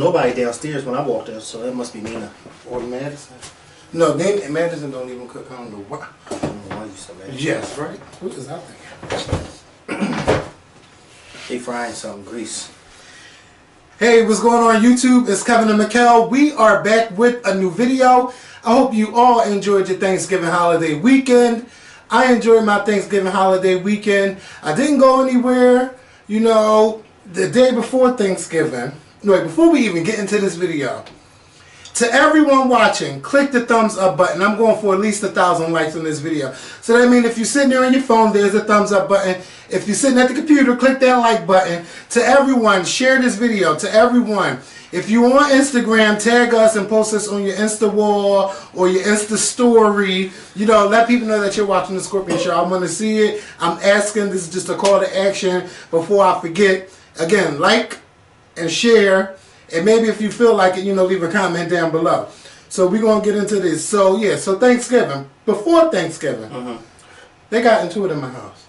Nobody downstairs when I walked in, so that must be Nina. Or Madison. No, then Madison don't even cook. I don't know why. I don't know why you so mad. Yes, right? What is happening? They frying some grease. Hey, what's going on YouTube? It's Kevin and Mikkel. We are back with a new video. I hope you all enjoyed your Thanksgiving holiday weekend. I enjoyed my Thanksgiving holiday weekend. I didn't go anywhere. You know, the day before Thanksgiving. Wait, before we even get into this video, to everyone watching, click the thumbs up button. I'm going for at least 1,000 likes on this video. So that means if you're sitting there on your phone, there's a thumbs up button. If you're sitting at the computer, click that like button. To everyone, share this video. To everyone, if you're on Instagram, tag us and post us on your Insta wall or your Insta story. You know, let people know that you're watching the Scorpion Show. I want to see it. I'm asking. This is just a call to action before I forget. Again, like and share, and maybe if you feel like it, you know, leave a comment down below. So we're gonna get into this. So yeah, so Thanksgiving, before Thanksgiving, they got into it in my house.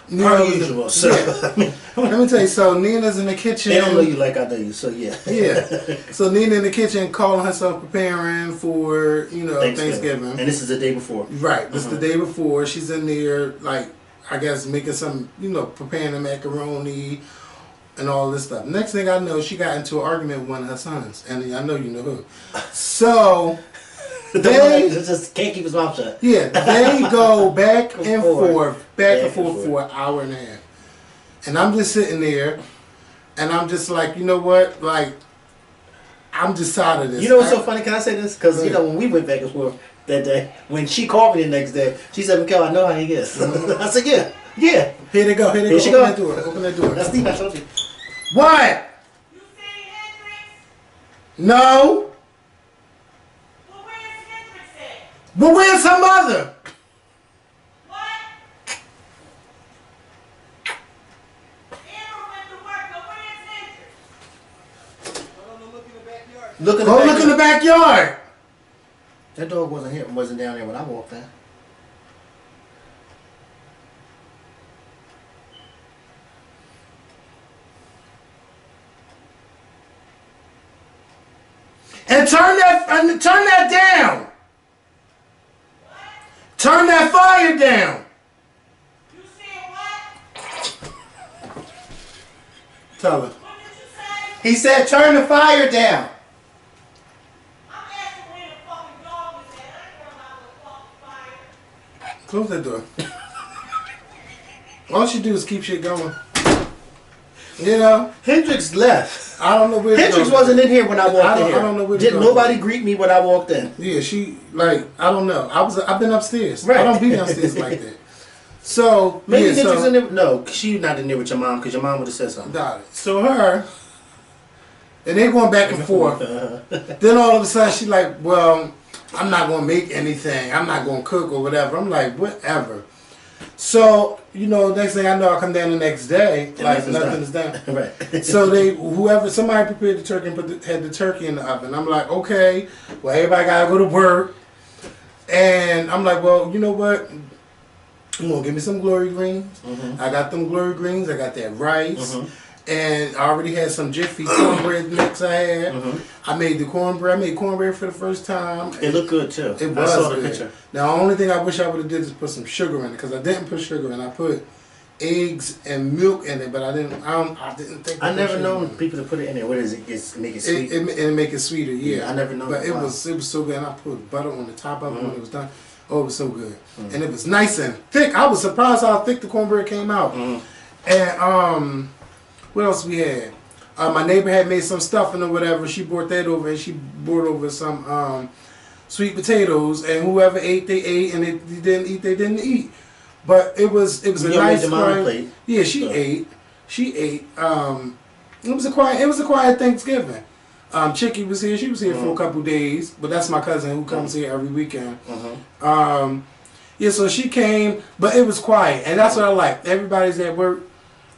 Per usual. So yeah. Let me tell you. So Nina's in the kitchen. They don't know you like I know you. So yeah. Yeah. So Nina in the kitchen, calling herself preparing for, you know, Thanksgiving. And this is the day before. Right. This is the day before. She's in there, like, I guess making some, you know, preparing the macaroni and all this stuff. Next thing I know, she got into an argument with one of her sons, and I know you know who. So they just can't keep his mouth shut. Yeah, they go back and forth for an hour and a half, and I'm just sitting there, and I'm just like, you know what, like, I'm just tired of this. You know what's so funny? Can I say this? Because you know when we went back and forth that day, when she called me the next day, she said, "Mikkel, I know how he gets." I said, "Yeah, yeah." Here they go. Here they go. She Open that door. Open that door. That's Steve. I told you. What? You seen Hendrix? No. Well, where's Hendrix at? But where's her mother? What? Amber went to work, but where's Hendrix? Go look in the backyard. That dog wasn't down there when I walked in. And turn that down. What? Turn that fire down. You said what? Tell her. What did you say? He said, "Turn the fire down." I'm asking where the fucking dog was at. I ain't worried about no fucking fire. Close that door. All she do is keep shit going. You know? Hendrix left. I don't know where Hendrix wasn't in here when I walked in here. I don't know where Did nobody greet me when I walked in? Yeah, she, like, I don't know. I've been upstairs. Right. I don't be downstairs like that. So Maybe yeah, Hendrix in there. No, she not in there with your mom because your mom would have said something. Got it. So her, and they going back and forth. Then all of a sudden she like, well, I'm not gonna make anything. I'm not gonna cook or whatever. I'm like, whatever. So, you know, next thing I know, I come down the next day, And like nothing's done. Right. So somebody prepared the turkey and had the turkey in the oven. I'm like, okay, well, everybody gotta go to work. And I'm like, well, you know what? I'm gonna give me some glory greens. I got them glory greens. I got that rice. And I already had some Jiffy cornbread mix I had. I made the cornbread. I made cornbread for the first time. It looked good too. It was I saw the good. picture. Now, the only thing I wish I would have did is put some sugar in it, because I didn't put sugar in. I put eggs and milk in it, but I didn't think. I never known people to put it in there. What is it? It's make it sweet. It make it sweeter. Yeah, I never known. But it was so good, and I put butter on the top of it when it was done. Oh, it was so good, and it was nice and thick. I was surprised how thick the cornbread came out. And what else we had? My neighbor had made some stuffing or whatever. She brought that over, and she brought over some sweet potatoes. And whoever ate, they ate, and they didn't eat, they didn't eat. But it was a nice quiet. Yeah, she ate. She ate. It was a quiet Thanksgiving. Chicky was here. She was here for a couple days, but that's my cousin who comes here every weekend. Yeah, so she came, but it was quiet, and that's what I like. Everybody's at work.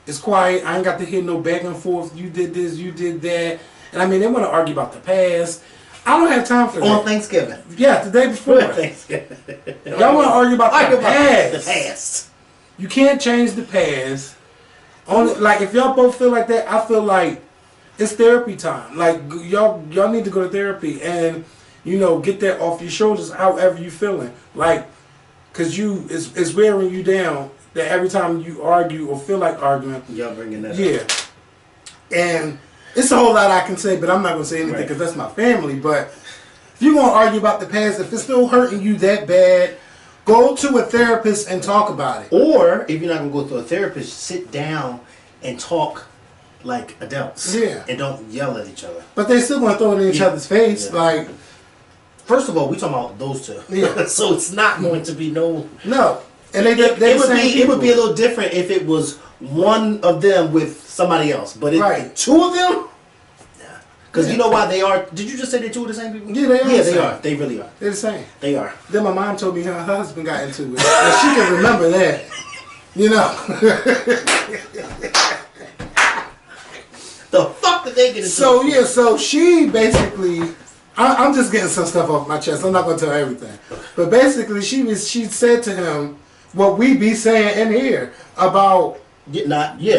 It's quiet. I ain't got to hear no back and forth. You did this, you did that. And I mean, they want to argue about the past. I don't have time for that. On Thanksgiving. Yeah, the day before. Thanksgiving. Y'all want to argue about the past. The past. You can't change the past. Only, like, if y'all both feel like that, I feel like it's therapy time. Like y'all need to go to therapy and get that off your shoulders. However you feeling, like, cause it's wearing you down. That every time you argue or feel like arguing, y'all bringing that. Yeah, up. and it's a whole lot I can say, but I'm not gonna say anything because that's my family. But if you're gonna argue about the past, if it's still hurting you that bad, go to a therapist and talk about it. Or if you're not gonna go to a therapist, sit down and talk like adults. Yeah. And don't yell at each other. But they still gonna throw it in each other's face. Yeah. Like, first of all, we talking about those two. Yeah. So it's not going to be no. And it would be a little different if it was one of them with somebody else. But if two of them, because you know why they are. Did you just say they're two of the same people? Yeah, they are. Yeah, they are. They really are. They're the same. They are. Then my mom told me her husband got into it, and she can remember that. The fuck did they get into? So she basically, I'm just getting some stuff off my chest. I'm not gonna tell everything, but basically she said to him what we be saying in here about. Yeah. Like, you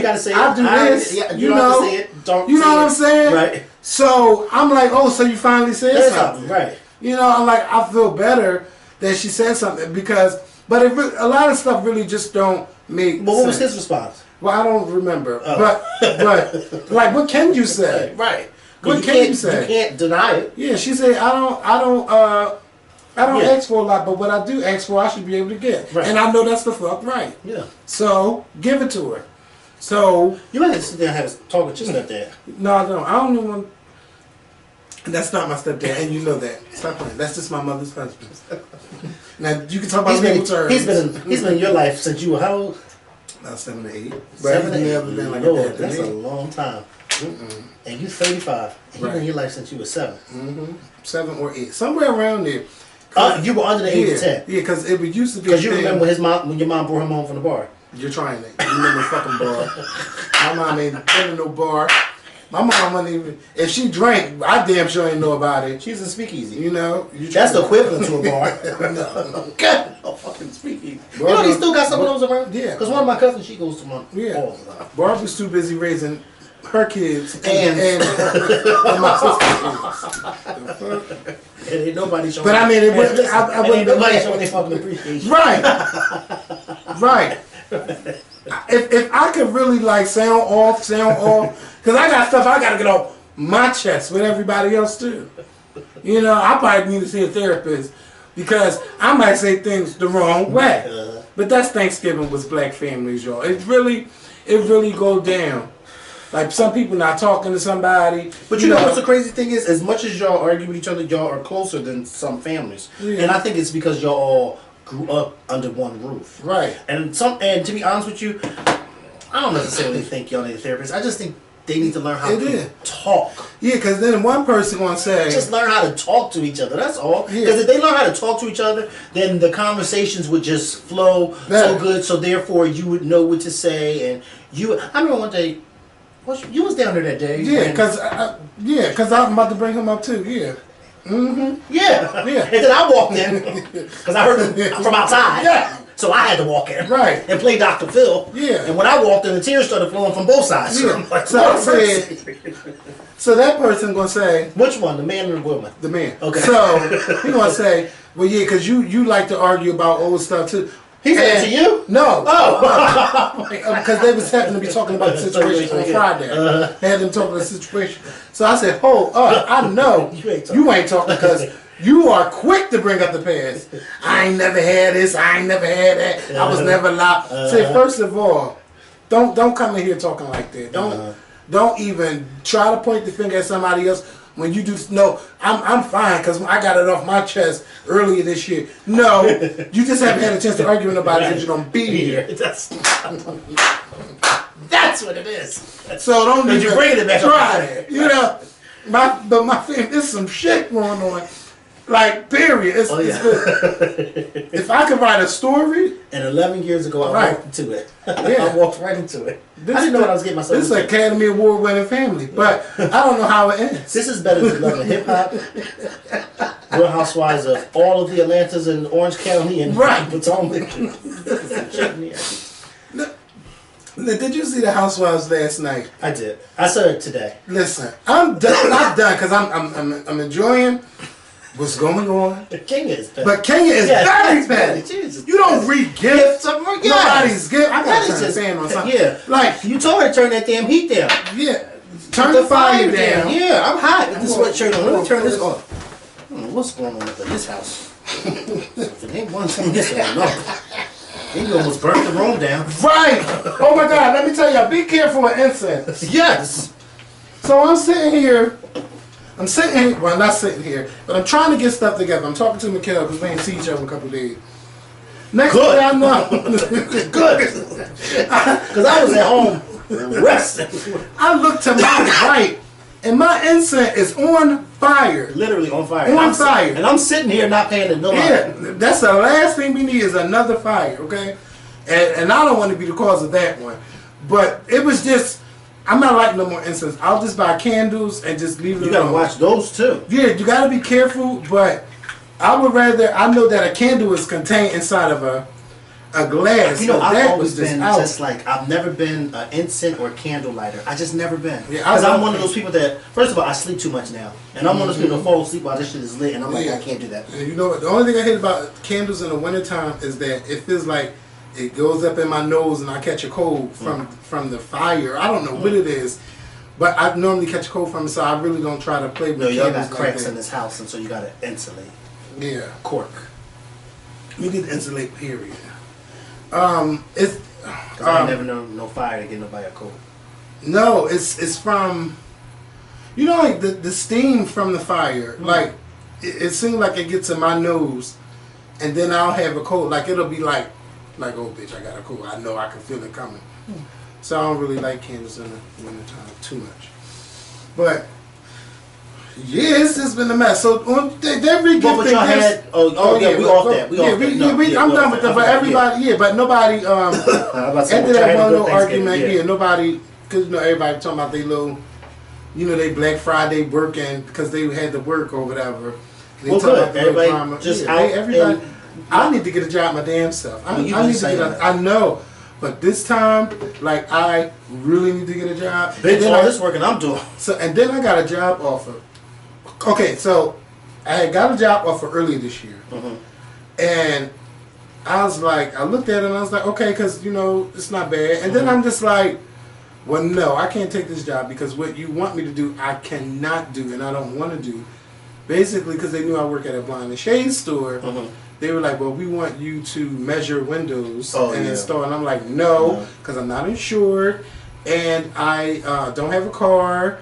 gotta say it. I do this. You don't have to say it. Don't. You know what I'm saying? Right. So I'm like, oh, so you finally said something, right? I'm like, I feel better that she said something but a lot of stuff really just don't make sense. But what was his response? Well, I don't remember. But like, what can you say? Right. What can you say? You can't deny it. Yeah, she said, I don't ask for a lot, but what I do ask for, I should be able to get. Right. And I know that's the fuck right. Yeah. So give it to her. So you might have to sit there and have a talk with your stepdad. No, I don't. I don't even want. That's not my stepdad, and you know that. Stop playing. That's just my mother's husband. Now you can talk about legal terms. He's been in your life since you were how old? About 7 to 8. But 7 to 8. Never been like Lord, that. that's a long time. And you 35. And he's been in your life since you were 7. 7 or 8, somewhere around there. You were under the age of 10. Yeah, because it used to be. Because you remember when your mom brought him home from the bar. You're trying it. You remember the fucking bar. My mom ain't been in no bar. My mom wasn't even. If she drank, I damn sure ain't know about it. She's a speakeasy. That's the equivalent to a bar. No. God, no fucking speakeasy. Barbara, He still got some of those around? Yeah. Because one of my cousins, she goes to one all the time. Barbara's too busy raising her kids and my sister's kids. And ain't nobody showing. But I mean, I wouldn't. Nobody showing their fucking appreciation. Right. If I could really like sound off, because I got stuff I gotta get off my chest with everybody else too. I probably need to see a therapist because I might say things the wrong way. But that's Thanksgiving with black families, y'all. It really go down. Like some people not talking to somebody. But you know what's the crazy thing is? As much as y'all argue with each other, y'all are closer than some families. Yeah. And I think it's because y'all all grew up under one roof. Right. And to be honest with you, I don't necessarily think y'all need a therapist. I just think they need to learn how to talk. Yeah, because then one person gonna say, just learn how to talk to each other. That's all. Because if they learn how to talk to each other, then the conversations would just flow so good. So therefore, you would know what to say. And I remember one day. You was down there that day. Yeah, because I'm about to bring him up too. Yeah. Yeah. And then I walked in because I heard him from outside. Yeah. So I had to walk in. Right. And play Dr. Phil. Yeah. And when I walked in, the tears started flowing from both sides. Yeah. So that person gonna say, which one, the man or the woman? The man. Okay. So he gonna say, well, yeah, because you like to argue about old stuff too. He said it to you? No. Oh. Because they was happening to be talking about the situation on Friday. They had them talking about the situation. So I said, I know you ain't talking because you are quick to bring up the past. I ain't never had this. I ain't never had that. I was never allowed. Say, first of all, don't come in here talking like that. Don't even try to point the finger at somebody else. When you do, no, I'm fine because I got it off my chest earlier this year. No, you just haven't had a chance to argue about it because you don't be here. That's what it is. So don't even you bring it back try it. My family, there's some shit going on. Like, period. It's good. If I could write a story. And 11 years ago, I walked into it. I walked right into it. I didn't know what I was getting myself into. This is an Academy Award winning family, but I don't know how it ends. This is better than Love and Hip Hop, Real Housewives of all of the Atlantas in Orange County and Potomac. Did you see the Housewives last night? I did. I saw it today. Listen, I'm done. I'm done because I'm enjoying what's going on. Kenya is bad. But Kenya is very bad. You don't read gifts. Nobody's gift. I gotta turn the fan on something. Yeah. Like you told her to turn that damn heat down. Yeah. Turn the fire down. Yeah, I'm hot with this sweatshirt on. Let me turn this on. What's going on up in this house? If it ain't one thing, this ain't no. You almost burnt the room down. Right! Oh my God, let me tell y'all, be careful with incense. Yes! So I'm sitting here, well not sitting here, but I'm trying to get stuff together. I'm talking to Mikhail because we ain't see each other in a couple of days. Next thing I know. Good! Because I was at home resting. I look to my right, and my incense is on fire. Literally on fire. On fire. And I'm sitting here not paying the no mind. Yeah, that's the last thing we need is another fire, okay? And I don't want to be the cause of that one. But it was just, I'm not lighting no more incense. I'll just buy candles and just leave it You gotta watch those too. Yeah, you gotta be careful, but I would rather, I know that a candle is contained inside of a glass. You know, so I've that always was been just like, I've never been an incense or candle lighter. I just never been. Because I'm one of those people that, first of all, I sleep too much now. And I'm one of those people that fall asleep while this shit is lit. And I'm like, I can't do that. And you know what? The only thing I hate about candles in the wintertime is that it feels like it goes up in my nose and I catch a cold from the fire. I don't know what it is. But I normally catch a cold from it, so I really don't try to play with candles. No, y'all got cracks in this house, and so you gotta insulate. Yeah. Cork. We need to insulate, period. It's I never know no fire to get nobody a cold. No, it's from, you know, like the steam from the fire. Like it seems like it gets in my nose, and then I'll have a cold. Like it'll be like oh bitch, I got a cold. I know I can feel it coming. So I don't really like candles in the wintertime too much. But yeah, it's just been a mess. So on they re-gifting y'all had, we off that. I'm done with that. But everybody, but nobody. After that one little argument, nobody, because everybody talking about they little, they Black Friday working because they had to work or whatever. Well, good. Everybody just out. Everybody. I need to get a job my damn self. I need to get. I know. But this time, like, I really need to get a job. Bitch, all this working I'm doing. So, and then I got a job offer. Okay, so I had got a job offer earlier this year. And I was like, I looked at it and I was like, okay, because, it's not bad. And then I'm just like, well, no, I can't take this job because what you want me to do, I cannot do and I don't want to do. Basically, because they knew I work at a blind and shade store. They were like, well, we want you to measure windows and install. And I'm like, no, because I'm not insured and I don't have a car.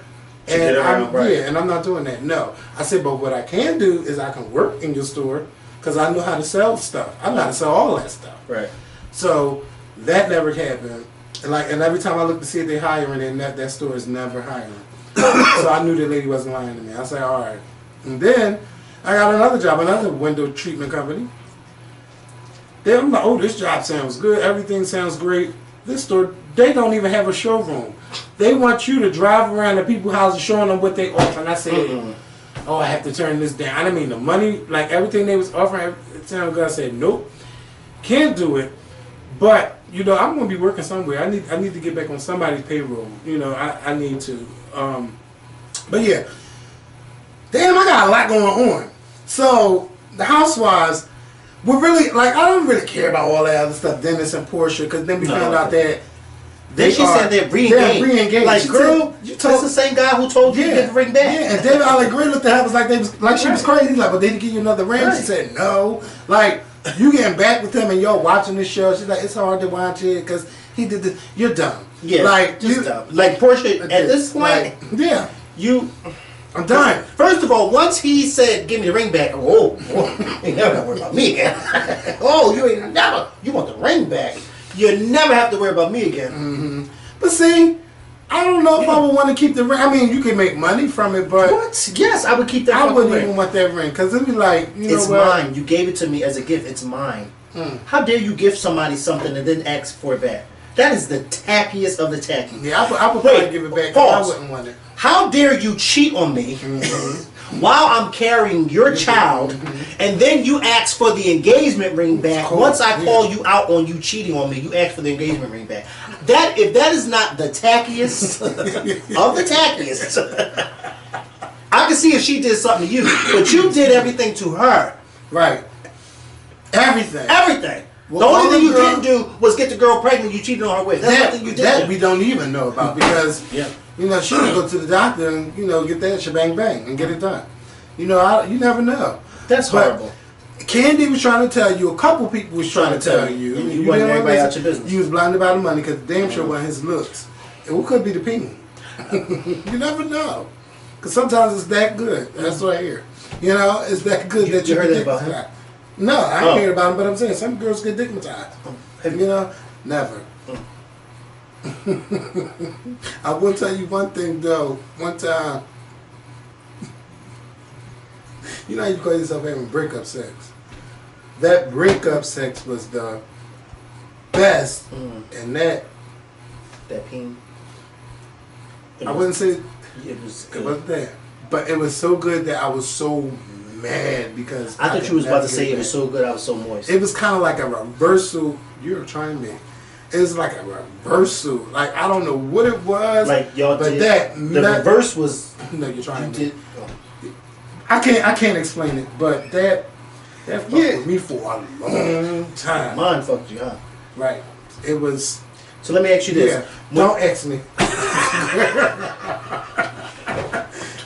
And and I'm not doing that. No. I said, but what I can do is I can work in your store because I know how to sell stuff. I know how to sell all that stuff. Right. So that never happened. And every time I look to see if they're hiring, and that store is never hiring. So I knew the lady wasn't lying to me. I said, all right. And then I got another job, another window treatment company. Then I'm like, oh, this job sounds good. Everything sounds great. This store, they don't even have a showroom. They want you to drive around to people's houses showing them what they offer. And I said, oh, I have to turn this down. I mean, the money, like everything they was offering, it sounded good. I said, nope, can't do it. But, I'm going to be working somewhere. I need to get back on somebody's payroll. I need to. But yeah. Damn, I got a lot going on. So, the Housewives were really, like, I don't really care about all that other stuff, Dennis and Porsha, because then we found out that she said they're re-engaged. Like, girl, that's the same guy who told you to get the ring back. Yeah, and David Allen Green looked at her, was like, she was crazy. He's like, but they didn't give you another ring? Right. She said, no. Like, you getting back with him and you're watching this show. She's like, it's hard to watch it because he did this. You're dumb. Yeah, like, just dumb. Like, Porsha, at this point, I'm done. First of all, once he said, give me the ring back, you ain't never got to worry about me again. You want the ring back. You never have to worry about me again. But see, I don't know if I would want to keep the ring. I mean, you can make money from it, but... What? Yes, I would keep that ring. I wouldn't even want that ring, because it'd be like, it's mine. You gave it to me as a gift. It's mine. How dare you give somebody something and then ask for it back? That is the tackiest of the tacky. Yeah, I would probably give it back. I wouldn't want it. How dare you cheat on me while I'm carrying your child, and then you ask for the engagement ring back? Cool. Once I call you out on you cheating on me, you ask for the engagement ring back. If that is not the tackiest of the tackiest, I can see if she did something to you, but you did everything to her. Right. Everything. Everything. Well, the only thing you girl, didn't do was get the girl pregnant. You cheated on her with. That's nothing you did. That we don't even know about because yeah. You know, she would go to the doctor and, you know, get that shebang bang and get it done. You know, you never know. That's horrible. Kandi was trying to tell you, a couple people was trying to tell you. You wasn't everybody out your business. You was blinded by the money because damn sure wasn't his looks. It could be the ping. You never know. Because sometimes it's that good. That's what I hear. You know, it's that good that you heard get about him? dickmatized. No, I ain't heard about him, but I'm saying some girls get dickmatized. You know? Never. I will tell you one thing though. One time, you know how you call yourself having breakup sex? That breakup sex was the best, and that peen. I wouldn't say it was it good. wasn't that, but it was so good that I was so mad because I thought you was about to say it was so good I was so moist. It was kind of like a reversal. You're trying me. It was like a reversal. Like I don't know what it was. Like y'all but did. The reverse was. No, you're trying. You did. I can't explain it, but that fucked with me for a long time. Mine fucked you, huh? Right. It was. So let me ask you this. Yeah. Don't ask me.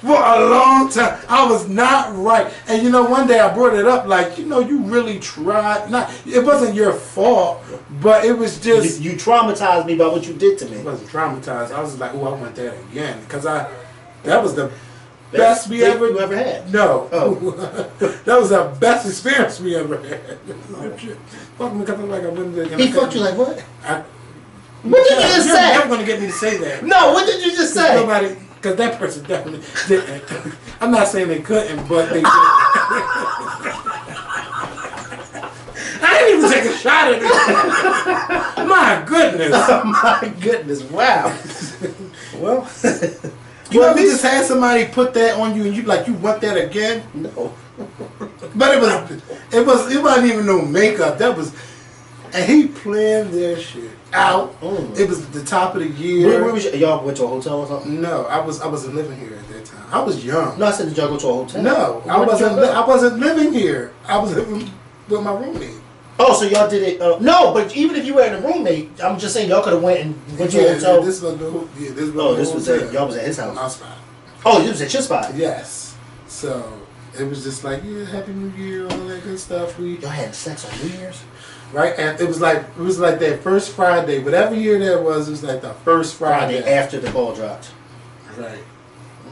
For a long time, I was not right, and you know, one day I brought it up, like, you know, you really tried. Not, it wasn't your fault, but it was just you traumatized me by what you did to me. I wasn't traumatized. I was like, oh, I want that again, because that was the best we ever you ever had. No, that was the best experience we ever had. Fuck me, because I'm like I wouldn't. He fucked you like what? What did you just you're say? never gonna get me to say that. No, what did you just say? Nobody. Because that person definitely didn't. I'm not saying they couldn't, but they didn't. I didn't even take a shot at it. My goodness. Oh my goodness. Wow. Well, you ever just had somebody put that on you and you like, you want that again? No. But it wasn't even no makeup. That was, and he planned their shit out. It was the top of the year. Where was y'all went to a hotel or something? No, I wasn't living here at that time. I was young. No, I said did y'all go to a hotel? No, I wasn't living here. I was living with my roommate. Oh, so y'all did it? No, but even if you were in a roommate, I'm just saying y'all could have went to a hotel. This was the this was at y'all was at his house. My spot. Oh, you was at your spot. Yes. So it was just like, yeah, Happy New Year, all that good stuff. Y'all had sex on New Year's. Right, and it was like that first Friday, whatever year that was. It was like the first Friday after the ball dropped. Right.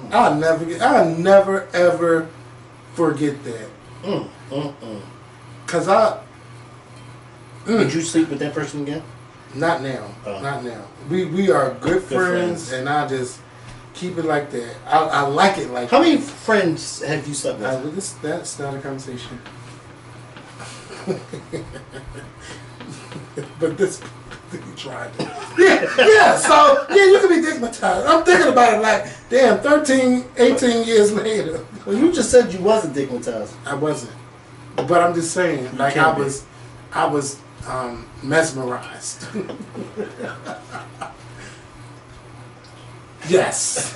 I'll never ever forget that. Cause Did you sleep with that person again? Not now. Not now. We are good friends, and I just keep it like that. I like it like that. How many friends have you slept with? That's not a conversation. But this, you tried it. Yeah, so, yeah, you can be dickmatized. I'm thinking about it like, damn, 13, 18 years later. Well, you just said you wasn't dickmatized. I wasn't. But I'm just saying, like, I was mesmerized. Yes.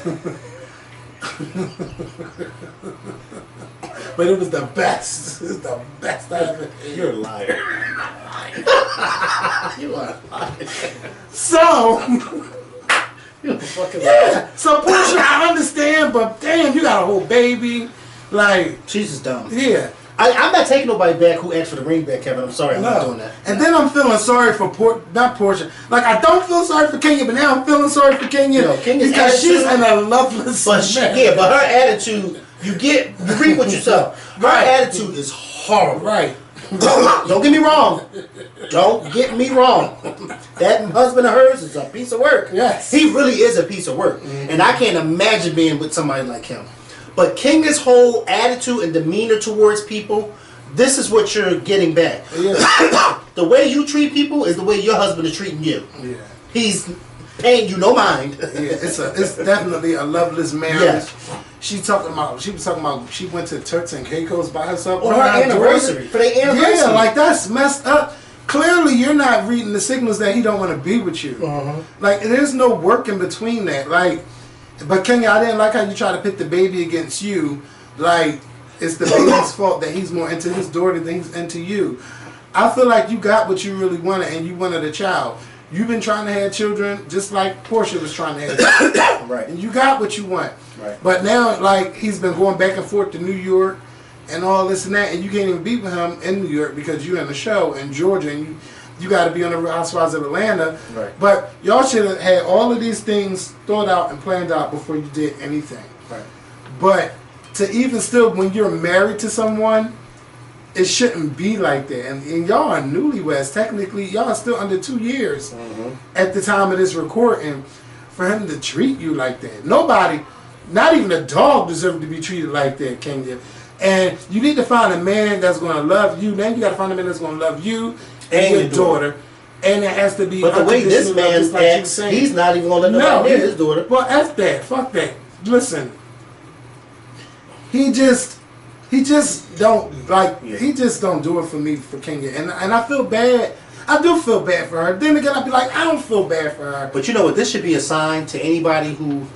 But it was the best. It was the best I ever had. You're a liar. You are a liar. So, You're a fucking liar. yeah. So Porsha, I understand, but damn, you got a whole baby. Like, She's just dumb. yeah. I'm not taking nobody back who asked for the ring back, Kevin. I'm sorry, I'm not doing that. And then I'm feeling sorry for not Porsha. Like, I don't feel sorry for Kenya, but now I'm feeling sorry for Kenya because she's in a loveless mess. But her attitude, you read what yourself. Her attitude is horrible. Right. Don't get me wrong. Don't get me wrong. That husband of hers is a piece of work. Yes. He really is a piece of work. And I can't imagine being with somebody like him. But Kenya's whole attitude and demeanor towards people, this is what you're getting back. Yeah. The way you treat people is the way your husband is treating you. Yeah. He's paying you no mind. Yeah, it's definitely a loveless marriage. Yeah. She was talking about she went to Turks and Caicos by herself On her anniversary. For their anniversary. Yeah, like that's messed up. Clearly, you're not reading the signals that he don't want to be with you. Like, there's no work in between that. Like, but Kenya, I didn't like how you try to pit the baby against you. Like, it's the baby's fault that he's more into his daughter than he's into you. I feel like you got what you really wanted, and you wanted a child. You've been trying to have children just like Porsha was trying to have children. Right. And you got what you want. Right. But now, like, he's been going back and forth to New York and all this and that, and you can't even be with him in New York because you're in the show in Georgia, and you got to be on the Real Housewives of Atlanta. Right. But y'all should have had all of these things thought out and planned out before you did anything. Right. But to even still, when you're married to someone, it shouldn't be like that. And y'all are newlyweds. Technically, y'all are still under 2 years at the time of this recording. For him to treat you like that, nobody, not even a dog, deserves to be treated like that, Kenya. And you need to find a man that's going to love you. Then you got to find a man that's going to love you and your daughter. And it has to be. But the way this man acts, he's not even going to let nobody near his daughter. Well, F that. Fuck that. Listen. He just don't like. Yeah. He just don't do it for me, for Kenya. And I feel bad. I do feel bad for her. Then again, I'd be like, I don't feel bad for her. But you know what? This should be a sign to anybody who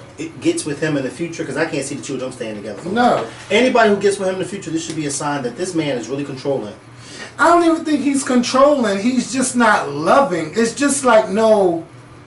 gets with him in the future, because I can't see the two of them staying together. No. Anybody who gets with him in the future, this should be a sign that this man is really controlling. I don't even think he's controlling. He's just not loving. It's just like no.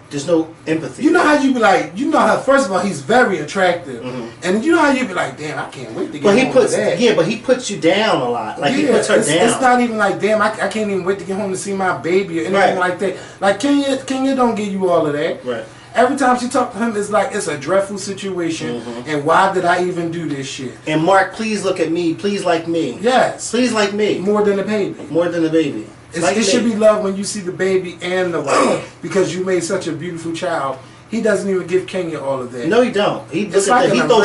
There's no empathy. You know how you be like, you know how, first of all, he's very attractive. And you know how you be like, damn, I can't wait to get home to that. Yeah, but he puts you down a lot. Like, he puts her down. It's not even like, damn, I can't even wait to get home to see my baby or anything like that. Like, Kenya don't give you all of that. Right. Every time she talks to him, it's like, it's a dreadful situation, and why did I even do this shit? And Mark, please look at me. Please like me. Yes. Please like me. More than the baby. More than the baby. It should be love when you see the baby and the wife, because you made such a beautiful child. He doesn't even give Kenya all of that. No, he don't. He throws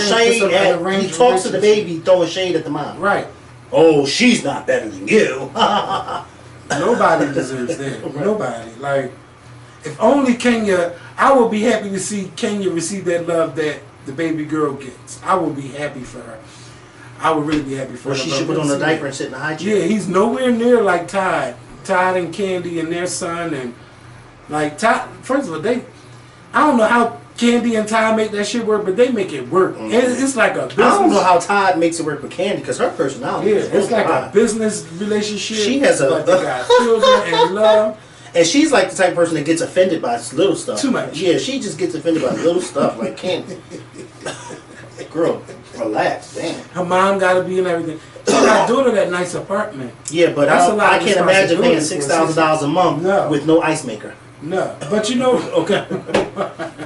shade at. He talks to the baby, throwing shade at the mom. Right. Oh, she's not better than you. Nobody deserves that. Right. Nobody. Like, if only Kenya, I would be happy to see Kenya receive that love that the baby girl gets. I would be happy for her. I would really be happy for her. She should put on a diaper and sit in the high chair. Yeah, he's nowhere near like Todd and Kandi and their son, and like Todd. First of all, I don't know how Kandi and Todd make that shit work, but they make it work. It's like a business. I don't know how Todd makes it work with Kandi, because her personality. Yeah, it's like a business relationship. She has but they got children and love. And she's like the type of person that gets offended by little stuff. Too much. Yeah, she just gets offended by little stuff like Kandi. Girl, relax, damn. Her mom got to be in everything. She got daughter that nice apartment. Yeah, but I can't imagine paying $6,000 a month with no ice maker. No, but you know, okay.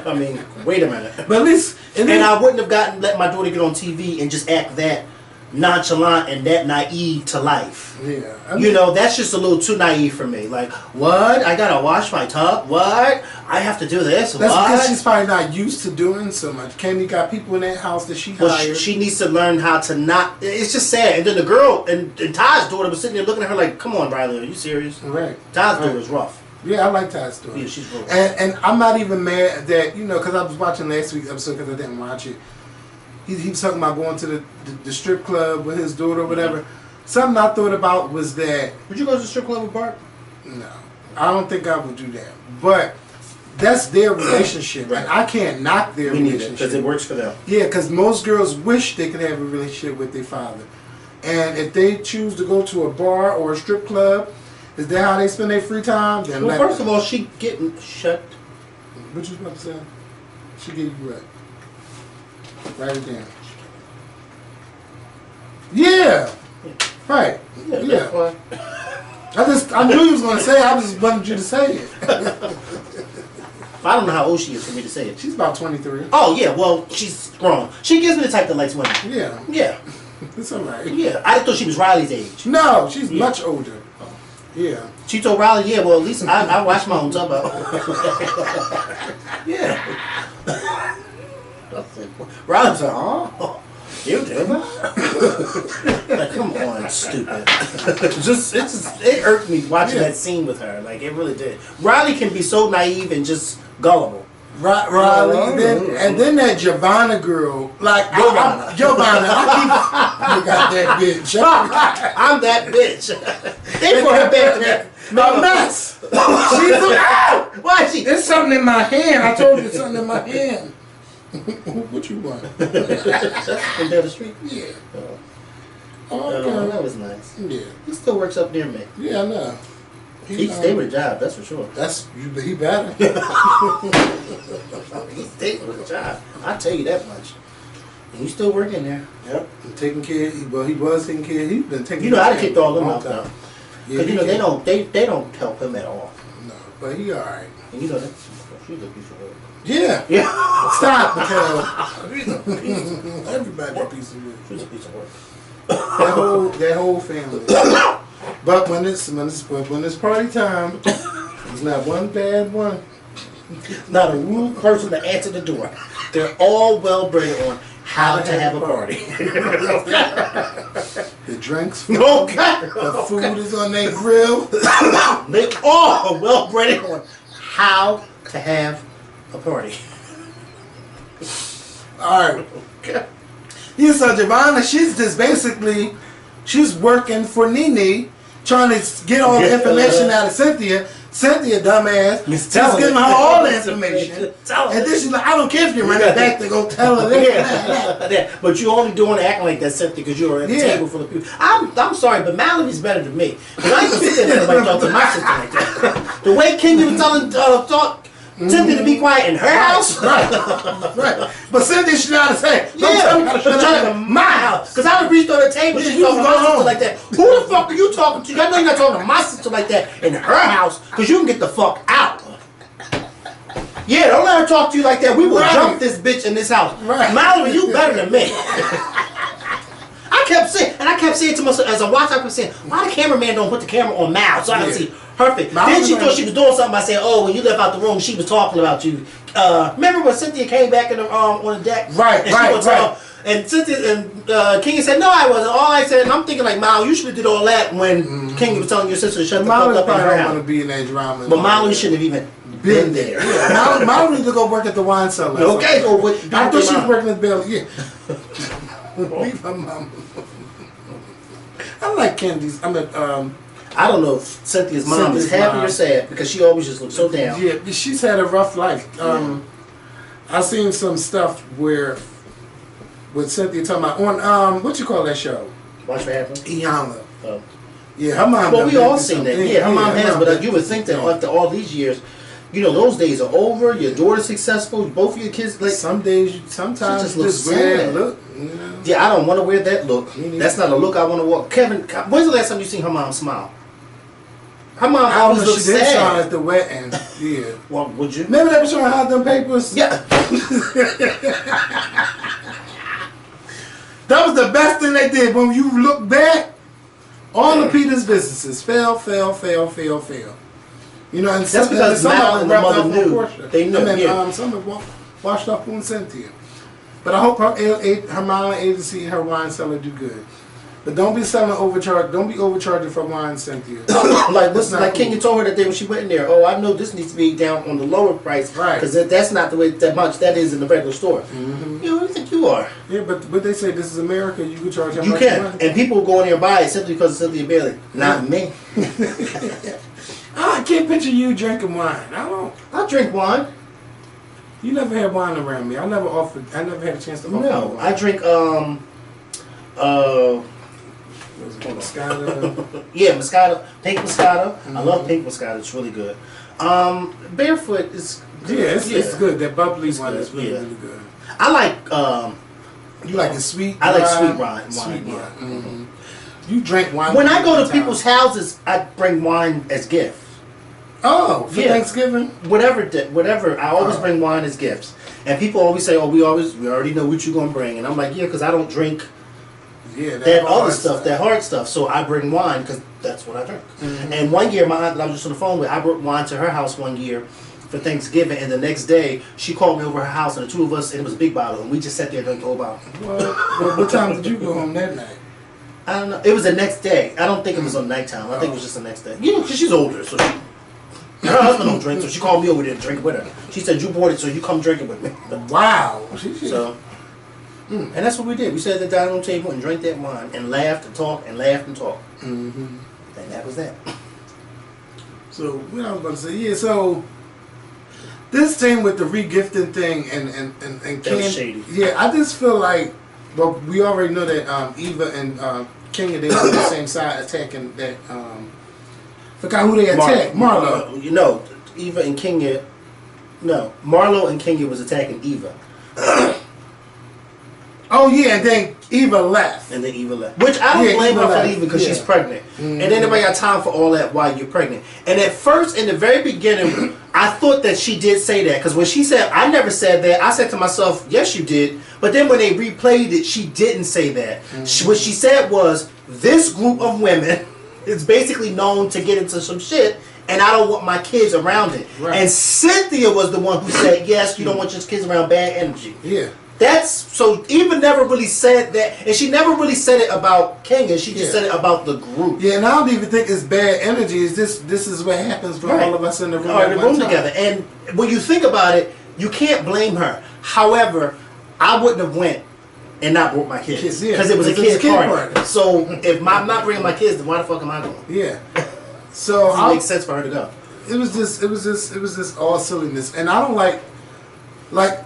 I mean, wait a minute. But at least, and I wouldn't have let my daughter get on TV and just act that nonchalant and that naive to life. Yeah, I mean, you know, that's just a little too naive for me. Like, what? I gotta wash my tub? What? I have to do this? That's what? Because she's probably not used to doing so much. Kandi got people in that house that she hired. She needs to learn how to not. It's just sad. And then the girl and Todd's daughter was sitting there looking at her like, "Come on, Riley, are you serious?" Right. Todd's daughter is rough. Yeah, I like Todd's daughter. Yeah, she's rough. And I'm not even mad that, you know, because I was watching last week's episode because I didn't watch it. He was talking about going to the strip club with his daughter or whatever. Something I thought about was that... Would you go to the strip club with Bart? No. I don't think I would do that. But that's their relationship. Right. And I can't knock their relationship. Because it works for them. Yeah, because most girls wish they could have a relationship with their father. And if they choose to go to a bar or a strip club, is that how they spend their free time? Then well, first of all, she getting shut. What you about to say? She gave you what? Write it down. Yeah. Right. Yeah. I knew you was gonna say it. I just wanted you to say it. I don't know how old she is for me to say it. She's about 23. Oh yeah, well she's grown. She gives me the type that likes women. Yeah. Yeah. It's alright. Yeah. I thought she was Riley's age. No, she's much older. Yeah. She told Riley, yeah, well at least I wash my own tub out. Yeah. Riley said, oh, you do? Like, come on, stupid. It irked me watching that scene with her. Like, it really did. Riley can be so naive and just Gullible. Riley, then that Giovanna girl, like Giovanna. You got that bitch. I'm that bitch. They brought her back to that. A mess. She's Why is she? There's something in my hand. I told you there's something in my hand. What you want? From down the street? Yeah. Oh, okay. that was nice. Yeah. He still works up near me. Yeah, I know. He stayed with a job, that's for sure. He better. He stayed with a job. I'll tell you that much. And he's still working there. Yep. Taking care. Well, he was taking care. He's been taking. You know, care I'd have kicked all them out time. now. Because you know they don't help him at all. No, but he all right. And you know that she's a piece of work. Yeah. Yeah. Stop, because She's a piece of work. everybody's a piece of work. She's a piece of work. That whole family. But when it's party time, there's not one bad one. Not a rude person to answer the door. They're all well bred on how to have a party. The drinks, Okay. the food is on their grill. They all are well bred on how to have a party. All right. Okay. Yeah, so Giovanna, she's working for Nene, trying to get all the information out of Cynthia. Cynthia, dumbass, just giving her all the information. And then she's like, I don't care if you run it back to go tell her this. Yeah. But you only doing acting like that, Cynthia, because you're at a table full of people. I'm sorry, but Mallory's better than me. Because I ain't gonna sit there and nobody talk to my sister like that. The way Kenya was telling Cynthia to be quiet in her house. Right. But Cynthia should know how to say it. Don't tell me how to shut up in my house. Because I would reach on the table, she's you talking to go my sister home. like that. Who the fuck are you talking to? I know you're not talking to my sister like that in her house, because you can get the fuck out. Yeah, don't let her talk to you like that. We will jump this bitch in this house. Right. Mallory, you better than me. I kept saying to myself, as I watched, I kept saying, why the cameraman don't put the camera on Mal so I can see her face? Then she thought she was doing something by saying, oh, when you left out the room, she was talking about you. Remember when Cynthia came back in the, on the deck? Right. And Cynthia and King said, no, I wasn't. All I said, and I'm thinking like, Mal, you should have did all that when King was telling your sister to shut the fuck up in her don't house. want to be in that drama. But Molly shouldn't have even been there. Yeah. Molly need to go work at the wine cellar. Okay, or what? I thought she was working at the Bell. Yeah. Leave her mama. I like Candy's. I don't know if Cynthia's mom is happy or sad because she always just looks so down. Yeah, she's had a rough life. I seen some stuff where with Cynthia talking about on what you call that show? Watch what happens. Iyanla. Oh. Yeah, her mom. Well, we all seen that. Yeah, her mom has, but you would think that after all these years, you know, those days are over. Your daughter's successful. Both of your kids, like sometimes you just wear that look. You know? Yeah, I don't want to wear that look. That's not a look I want to walk. Kevin, when's the last time you seen her mom smile? Her mom always looks she did sad. smile at the wedding. Yeah. Well, would you? Remember that was trying to hide them papers? Yeah. That was the best thing they did. When you look back, all of Peter's businesses fail. You know, and that's because Mal and the mother knew. They knew. Some of them washed up on Cynthia. But I hope her mom and agency and her wine cellar do good. But don't be selling overcharge. Don't be overcharging for wine, Cynthia. like Kenya told her that day when she went in there. Oh, I know this needs to be down on the lower price, right? Because that's not the way that much that is in the regular store. Mm-hmm. You know, who do you think you are? Yeah, but they say this is America. You can charge how you much can, money. and people go in there and buy it simply because of Cynthia Bailey. Not me. I can't picture you drinking wine. I drink wine. You never had wine around me. I never had a chance to offer. No, wine. I drink Was it Moscato? Yeah, Moscato, pink Moscato. I love pink Moscato. It's really good. Barefoot is good. Yeah, it's good. That bubbly one is really good. I like you like it sweet? I like sweet wine. Sweet wine. Yeah. Mm-hmm. You drink wine. When I go to people's houses, I bring wine as gifts. Oh, for Thanksgiving? Whatever. I always bring wine as gifts. And people always say, "Oh, we already know what you're gonna bring." And I'm like, "Yeah," because I don't drink that other stuff, that hard stuff. So I bring wine because that's what I drink. Mm-hmm. And one year, my aunt that I was just on the phone with, I brought wine to her house one year for Thanksgiving, and the next day she called me over her house, and the two of us, and it was a big bottle, and we just sat there and drank the whole bottle. Well, what time did you go home that night? I don't know. It was the next day. I don't think it was on nighttime. I think it was just the next day. You know, because she's older, so she. Her husband don't drink, so she called me over there to drink with her. She said, you bought it, so you come drinking with me. Wow. So, and that's what we did. We sat at the dining room table and drank that wine and laughed and talked and laughed and talked. Mm-hmm. And that was that. So what I was about to say, yeah. So this thing with the regifting thing and That was shady. Yeah, I just feel like, well, we already know that Eva and Kenya, they were on the same side attacking that. Forgot who they attacked. Marlo. You know, Eva and Kenya. No, Marlo and Kenya was attacking Eva. Oh yeah, and then Eva left. And then Eva left. Which I don't blame her for leaving because she's pregnant. Mm-hmm. And then nobody got time for all that while you're pregnant. And at first, in the very beginning, I thought that she did say that. Because when she said, I never said that, I said to myself, yes, you did. But then when they replayed it, she didn't say that. Mm-hmm. What she said was, this group of women is basically known to get into some shit. And I don't want my kids around it. Right. And Cynthia was the one who said, yes, you don't want your kids around bad energy. Yeah. That's so. Eva never really said that, and she never really said it about Kenya. She just said it about the group. Yeah, and I don't even think it's bad energy. It's just this is what happens for all of us in the room. All in the room together. And when you think about it, you can't blame her. However, I wouldn't have went and not brought my kids because it was a kid party. So if I'm not bringing my kids, then why the fuck am I going? Yeah. So it makes sense for her to go. It was just all silliness, and I don't like.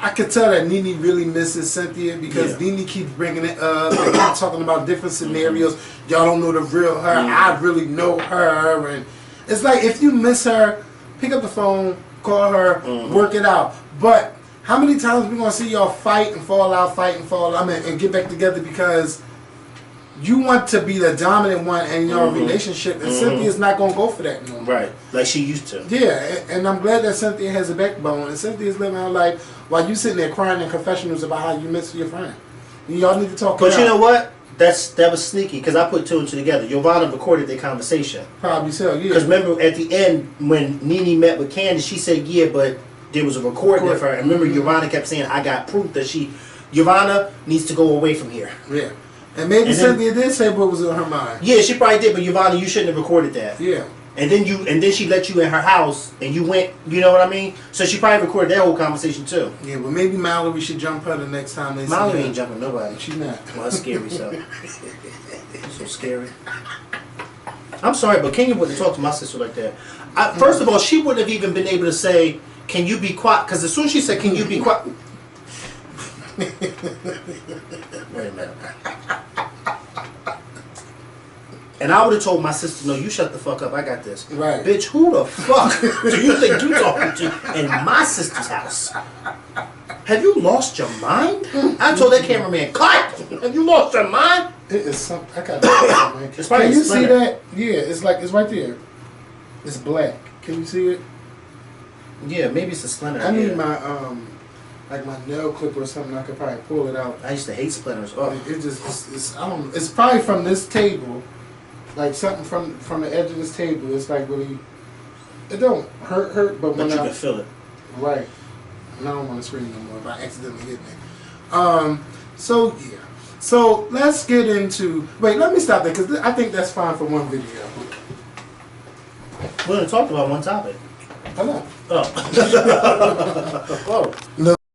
I could tell that Nene really misses Cynthia because Nene keeps bringing it up and keep talking about different scenarios. Y'all don't know the real her. I really know her, and it's like if you miss her, pick up the phone, call her, work it out. But how many times we gonna see y'all fight and fall out, and get back together because you want to be the dominant one in your relationship, and Cynthia's not gonna go for that no more. Right, like she used to. Yeah, and I'm glad that Cynthia has a backbone, and Cynthia's living her life while you sitting there crying in confessionals about how you miss your friend. And y'all need to talk. But you know what? That was sneaky because I put two and two together. Giovanna recorded their conversation. Probably so, yeah. Because remember at the end when Nene met with Candace, she said yeah, but there was a recording of her. And remember, Giovanna kept saying, "I got proof that Giovanna needs to go away from here." Yeah. And maybe Cynthia did say what was in her mind. Yeah, she probably did, but Giovanna, you shouldn't have recorded that. Yeah. And then she let you in her house, and you went. You know what I mean? So she probably recorded that whole conversation too. Yeah, but maybe Mallory should jump her the next time they see her. Mallory ain't jumping nobody. She's not. Well, that's scary. So scary. I'm sorry, but Kenya wouldn't talk to my sister like that. First of all, she wouldn't have even been able to say, "Can you be quiet?" Because as soon as she said, "Can you be quiet?" Wait a minute. And I would have told my sister, no, you shut the fuck up, I got this. Right. Bitch, who the fuck do you think you talking to in my sister's house? Have you lost your mind? I told that cameraman, cut! Have you lost your mind? It is something. I got that, man. Can you see that? Yeah, it's right there. It's black. Can you see it? Yeah, maybe it's a splinter. I need my like my nail clipper or something. I could probably pull it out. I used to hate splinters. Oh. It's I don't. It's probably from this table. Like something from the edge of this table, it's like really. It don't hurt, but when you can feel it. Right. And I don't want to scream no more if I accidentally hit me. So yeah. So let's get into. Wait, let me stop there because I think that's fine for one video. We only talked about one topic. I know. Oh. Oh. No.